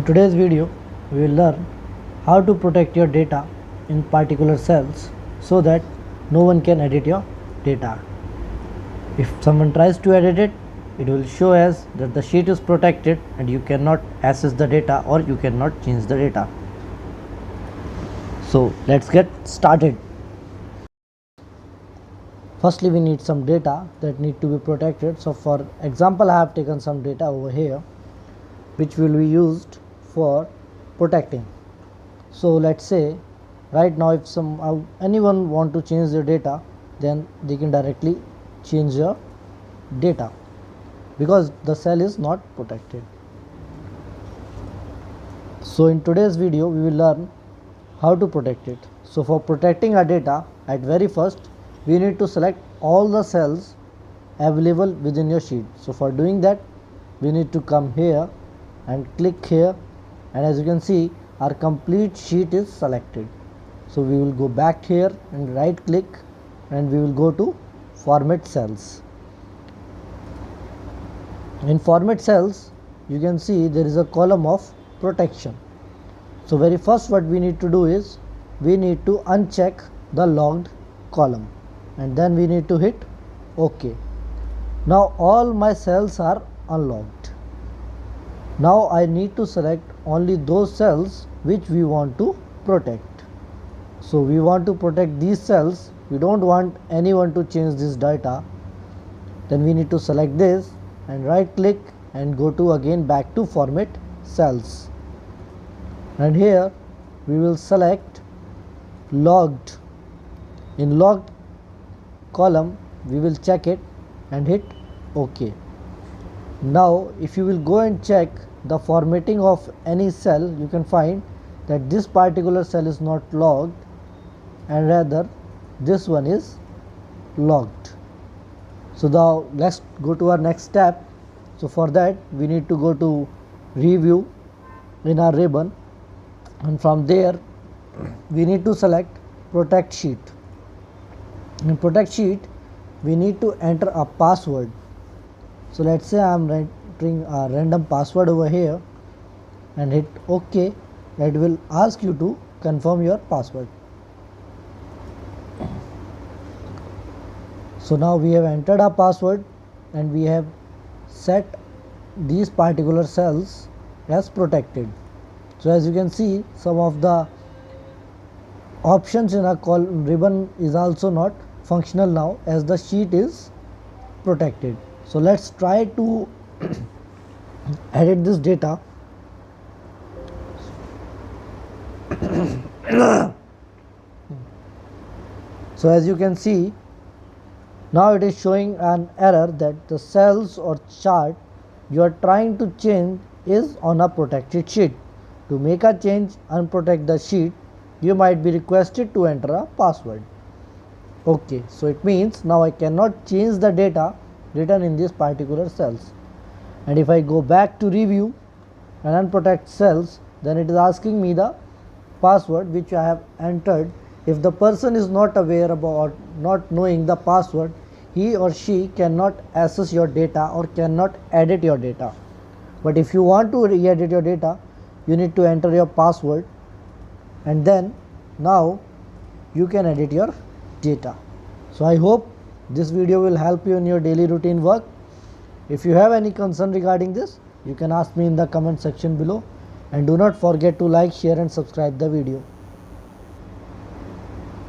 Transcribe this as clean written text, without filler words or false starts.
today's video, we will learn how to protect your data in particular cells so that no one can edit your data. If someone tries to edit it, it will show as that the sheet is protected and you cannot access the data or you cannot change the data. So let's get started. Firstly, we need some data that need to be protected. So for example, I have taken some data over here which will be used for protecting. So let's say right now if anyone want to change their data, then they can directly change your data because the cell is not protected. So in today's video we will learn how to protect it. So for protecting our data, at very first we need to select all the cells available within your sheet. So for doing that, we need to come here and click here, and as you can see our complete sheet is selected. So we will go back here and right click and we will go to format cells. In format cells you can see there is a column of protection. So very first what we need to do is we need to uncheck the logged column and then we need to hit OK. Now all my cells are unlocked. Now I need to select only those cells which we want to protect. So we want to protect these cells, we don't want anyone to change this data. Then we need to select this and right click and go to again back to format cells, and here we will select logged. In logged column we will check it and hit OK. Now if you will go and check the formatting of any cell, you can find that this particular cell is not logged and rather this one is logged. So now let's go to our next step. So for that we need to go to review in our ribbon, and from there we need to select protect sheet. In protect sheet we need to enter a password. So let's say I am entering a random password over here and hit OK. It will ask you to confirm your password. So now we have entered our password and we have set these particular cells as protected. So as you can see, some of the options in our column ribbon is also not functional now as the sheet is protected. So let's try to edit this data. So as you can see, now it is showing an error that the cells or chart you are trying to change is on a protected sheet. To make a change, unprotect the sheet, you might be requested to enter a password. Okay, so it means now I cannot change the data written in these particular cells. And if I go back to review and unprotect cells, then it is asking me the password which I have entered. If the person is not aware about not knowing the password, he or she cannot access your data or cannot edit your data. But if you want to re-edit your data, you need to enter your password and then now you can edit your data. So I hope this video will help you in your daily routine work. If you have any concern regarding this, you can ask me in the comment section below, and do not forget to like, share and subscribe the video.